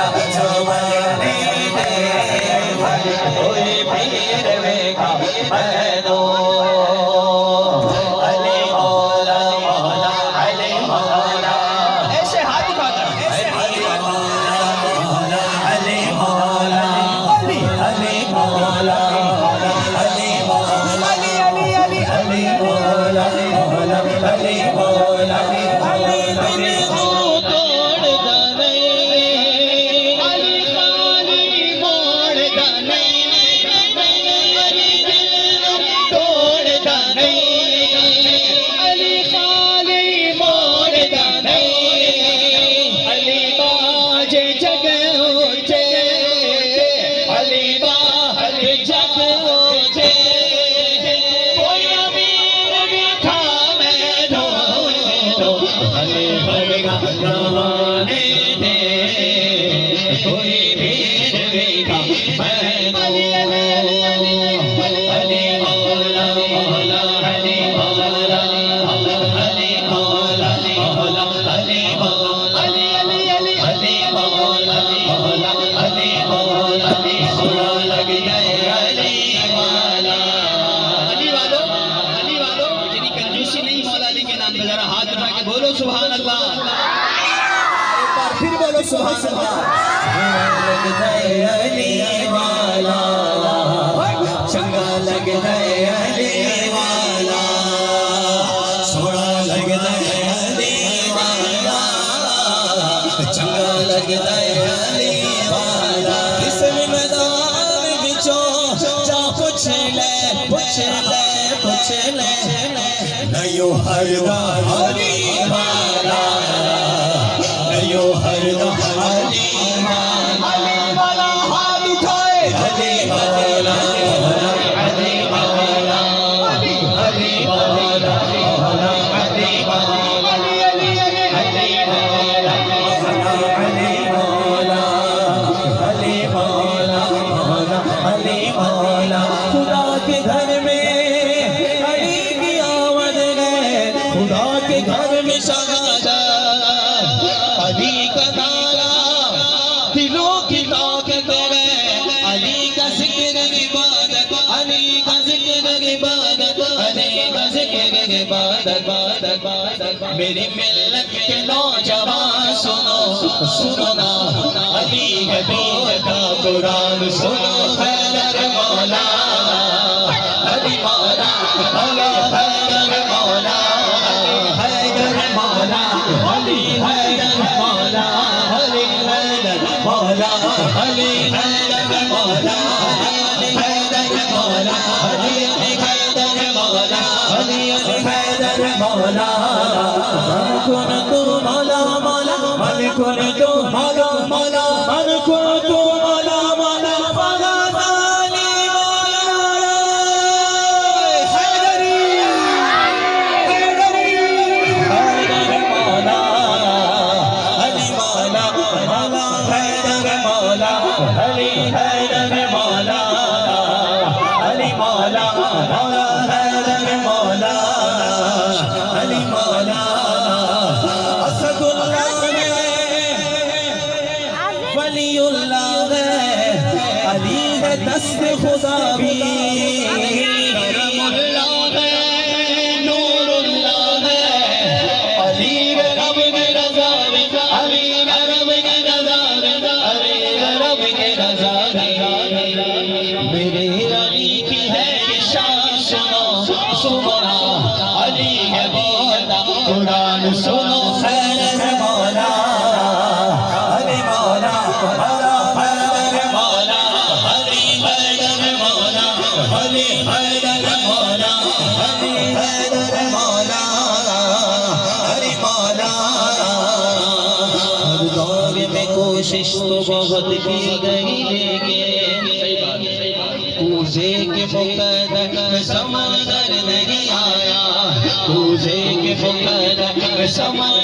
वेगा सुमने दे कोई पीर वेगा मैनो अली मौला मौला अली मौला ऐसे हाथ उठाकर ऐसे अली मौला मौला अली मौला अली अली मौला अली मौला अली अली अली अली मौला मौला अली मौला अली अली बोलो सुभान अल्लाह एक बार फिर बोलो सुभान अल्लाह अली वाला चंगा लगता है अली वाला सोना लगता है अली वाला चंगा लगता है अली वाला इस मैदान विचों जा पूछ ले नयो हरदा अली वाला नयो हरदा अली वाला हाथ उठाए अली वाला अली वाला अली वाला अली वाला अली अली अली वाला अली वाला अली वाला अली वाला खुदा के घर में घर में शहादा अली का नारा दिलों की ताकत है अली का जिक्र इबादत अली का जिक्र इबादत अली का जिक्र इबादत मेरी मिल्लत के नौजवान सुनो सुनो ना अली है दीन का कुरान सुनो हैदर मौला अली मौला अली हैदर मौला अली हैदर मौला अली हैदर मौला अली हैदर मौला अली हैदर मौला अली हैदर मौला अली हैदर मौला मन कुन तू मौला मौला मन कुन तू मौला मौला मन कुन तू मौला मौला मौला अली मौला हैदरी हैदरी हैदर मौला अली मौला मौला हैदर मौला अली हैदर मौला अली मौला मौला हैदर मौला अली मौला असदुल्लाह वलीउल्लाह अली है दस्त खुदा भी करमुल्लाह नूरुल्लाह अली है रब की रज़ा अली है रब की रज़ा अली है रब की रज़ा मेरे अली की है शान सुनो सुना अली है बोला कुरान सुनो हैदर मौला अली मौला मौला हैदर मौला अली हैदर मौला अली हैदर मौला अली हैदर मौला अली मौला हर दौर में कोशिश तो बहुत की गई लेकिन कूजे के मुकद्दर समंदर नहीं आया कूजे के मुकद्दर समंदर